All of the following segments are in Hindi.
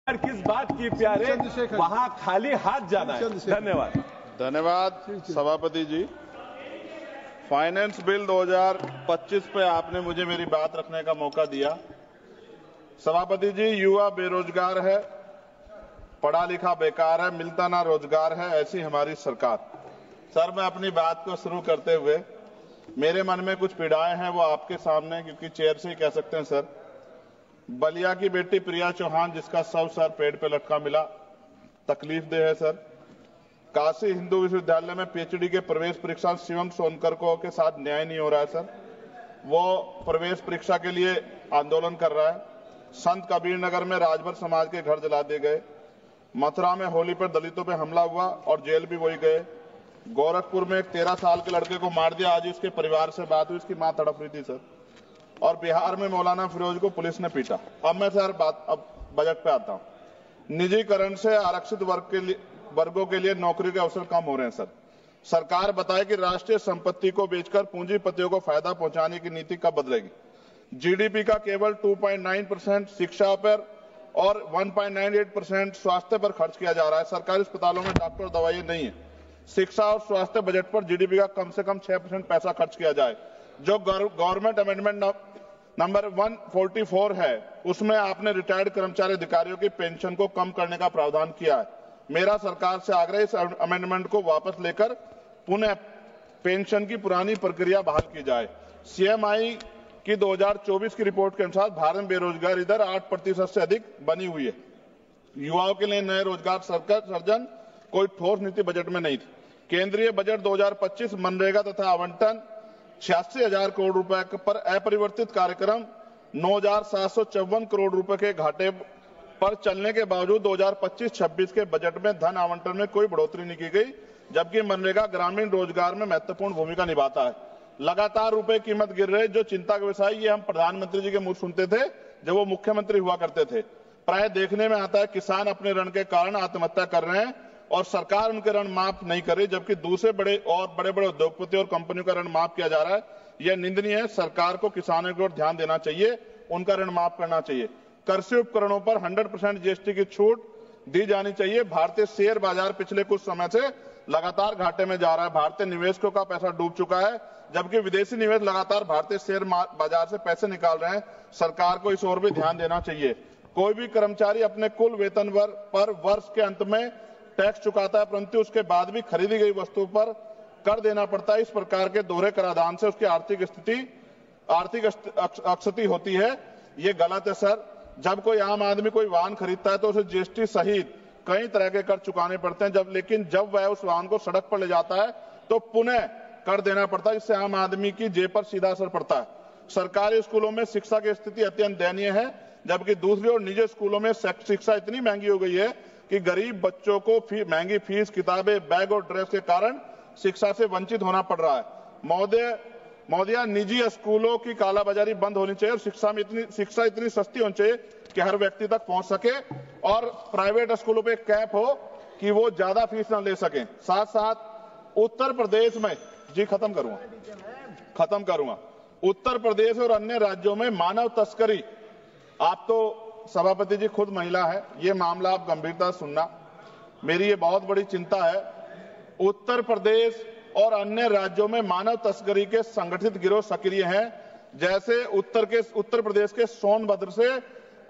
किस बात की प्यारे वहां खाली हाथ जाना है। धन्यवाद सभापति जी। फाइनेंस बिल 2025 पे आपने मुझे मेरी बात रखने का मौका दिया। सभापति जी, युवा बेरोजगार है, पढ़ा लिखा बेकार है, मिलता ना रोजगार है, ऐसी हमारी सरकार। सर, मैं अपनी बात को शुरू करते हुए मेरे मन में कुछ पीड़ाएं हैं, वो आपके सामने क्योंकि चेयर से ही कह सकते हैं। सर, बलिया की बेटी प्रिया चौहान जिसका शव सर पेड़ पे लटका मिला, तकलीफ दे है। सर, काशी हिंदू विश्वविद्यालय में पीएचडी के प्रवेश परीक्षा शिवम सोनकर को के साथ न्याय नहीं हो रहा है। सर, वो प्रवेश परीक्षा के लिए आंदोलन कर रहा है। संत कबीर नगर में राजभर समाज के घर जला दिए गए। मथुरा में होली पर दलितों पे हमला हुआ और जेल भी वही गए। गोरखपुर में एक 13 साल के लड़के को मार दिया। आज उसके परिवार से बात हुई, उसकी मां तड़प रही थी। सर, और बिहार में मौलाना फिरोज को पुलिस ने पीटा। अब मैं सर अब बजट पे आता हूं। निजीकरण से आरक्षित वर्गों के लिए नौकरी के अवसर कम हो रहे हैं। सर, सरकार बताए कि राष्ट्रीय संपत्ति को बेचकर पूंजीपतियों को फायदा पहुंचाने की नीति कब बदलेगी। जीडीपी का केवल 2.9% शिक्षा पर और 1.98% स्वास्थ्य पर खर्च किया जा रहा है। सरकारी अस्पतालों में डॉक्टर दवाइयां नहीं है। शिक्षा और स्वास्थ्य बजट पर जीडीपी का कम से कम 6% पैसा खर्च किया जाए। जो गवर्नमेंट अमेंडमेंट नंबर 144 है, उसमें आपने रिटायर्ड कर्मचारी अधिकारियों की पेंशन को कम करने का प्रावधान किया है। मेरा सरकार से आग्रह, इस अमेंडमेंट को वापस लेकर पुनः पेंशन की पुरानी प्रक्रिया बहाल की जाए। सीएमआई की 2024 की रिपोर्ट के अनुसार भारत में बेरोजगारी दर 8% से अधिक बनी हुई है। युवाओं के लिए नए रोजगार सृजन कोई ठोस नीति बजट में नहीं थी। केंद्रीय बजट 2025 मनरेगा तथा आवंटन 86,000 करोड़ रुपए पर अपरिवर्तित कार्यक्रम 9,754 करोड़ रुपए के घाटे पर चलने के बावजूद 2025-26 के बजट में धन आवंटन में कोई बढ़ोतरी नहीं की गई, जबकि मनरेगा ग्रामीण रोजगार में महत्वपूर्ण भूमिका निभाता है। लगातार रुपए कीमत गिर रही, जो चिंता का विषय, ये हम प्रधानमंत्री जी के मुंह सुनते थे जब वो मुख्यमंत्री हुआ करते थे। प्राय देखने में आता है किसान अपने ऋण के कारण आत्महत्या कर रहे हैं और सरकार उनके ऋण माफ नहीं कर रही, जबकि दूसरे बड़े उद्योगपति और कंपनियों का ऋण माफ किया जा रहा है। यह निंदनीय है। सरकार को किसानों की ओर ध्यान देना चाहिए, उनका ऋण माफ करना चाहिए। कृषि उपकरणों पर 100% जीएसटी की छूट दी जानी चाहिए। भारतीय शेयर बाजार पिछले कुछ समय से लगातार घाटे में जा रहा है। भारतीय निवेशकों का पैसा डूब चुका है, जबकि विदेशी निवेश लगातार भारतीय शेयर बाजार से पैसे निकाल रहे हैं। सरकार को इस ओर भी ध्यान देना चाहिए। कोई भी कर्मचारी अपने कुल वेतन पर वर्ष के अंत में टैक्स चुकाता है, परंतु उसके बाद भी खरीदी गई वस्तु पर कर देना पड़ता है। इस प्रकार के दोहरे कराधान से उसकी आर्थिक अक्षति होती है। ये गलत है। सर, जब कोई आम आदमी कोई वाहन खरीदता है तो उसे जीएसटी सहित कई तरह के कर चुकाने पड़ते हैं, लेकिन जब वह उस वाहन को सड़क पर ले जाता है तो पुनः कर देना पड़ता है, जिससे आम आदमी की जेब पर सीधा असर पड़ता है। सरकारी स्कूलों में शिक्षा की स्थिति अत्यंत दयनीय है, जबकि दूसरी ओर निजी स्कूलों में शिक्षा इतनी महंगी हो गई है कि गरीब बच्चों को महंगी फीस, किताबें, बैग और ड्रेस के कारण शिक्षा से वंचित होना पड़ रहा है। महोदया, निजी स्कूलों की कालाबाजारी बंद होनी चाहिए और शिक्षा इतनी सस्ती होनी चाहिए कि हर व्यक्ति तक पहुंच सके, और प्राइवेट स्कूलों पे कैप हो कि वो ज्यादा फीस न ले सके। साथ साथ उत्तर प्रदेश में, जी खत्म करूंगा, उत्तर प्रदेश और अन्य राज्यों में मानव तस्करी, आप तो सभापति जी खुद महिला है, ये मामला आप गंभीरता से सुनना, मेरी ये बहुत बड़ी चिंता है। उत्तर प्रदेश और अन्य राज्यों में मानव तस्करी के संगठित गिरोह सक्रिय हैं। जैसे उत्तर प्रदेश के सोनभद्र से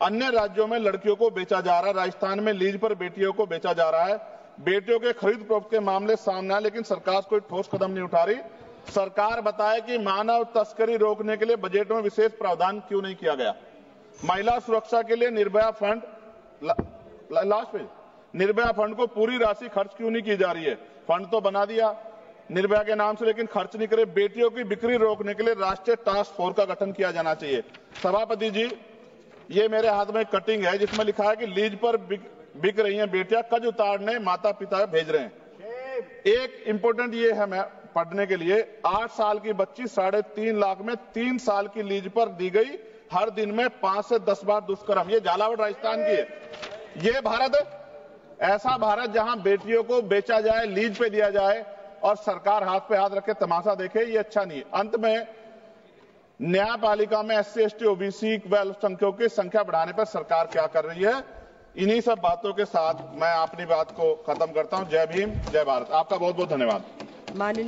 अन्य राज्यों में लड़कियों को बेचा जा रहा है। राजस्थान में लीज पर बेटियों को बेचा जा रहा है। बेटियों के खरीद फरोख्त के मामले सामने आए, लेकिन सरकार कोई ठोस कदम नहीं उठा रही। सरकार बताए कि मानव तस्करी रोकने के लिए बजट में विशेष प्रावधान क्यों नहीं किया गया। महिला सुरक्षा के लिए Nirbhaya fund, last page, Nirbhaya fund को पूरी राशि खर्च क्यों नहीं की जा रही है। फंड तो बना दिया निर्भया के नाम से, लेकिन खर्च नहीं करे। बेटियों की बिक्री रोकने के लिए राष्ट्रीय टास्क फोर्स का गठन किया जाना चाहिए। सभापति जी, ये मेरे हाथ में कटिंग है जिसमें लिखा है कि लीज पर बिक रही हैं बेटियां, कर्ज उतारने माता पिता भेज रहे हैं। एक इंपोर्टेंट ये है मैं पढ़ने के लिए, 8 साल की बच्ची 3.5 लाख में 3 साल की लीज पर दी गई, हर दिन में 5 से 10 बार दुष्कर्म। ये झालावाड़ राजस्थान की है। ये भारत है? ऐसा भारत जहां बेटियों को बेचा जाए, लीज पे दिया जाए और सरकार हाथ पे हाथ रखे तमाशा देखे, ये अच्छा नहीं है। अंत में न्यायपालिका में SC, ST, OBC व अल्पसंख्यकों की संख्या बढ़ाने पर सरकार क्या कर रही है। इन्हीं सब बातों के साथ मैं अपनी बात को खत्म करता हूं। जय भीम, जय भारत। आपका बहुत बहुत धन्यवाद। माननीय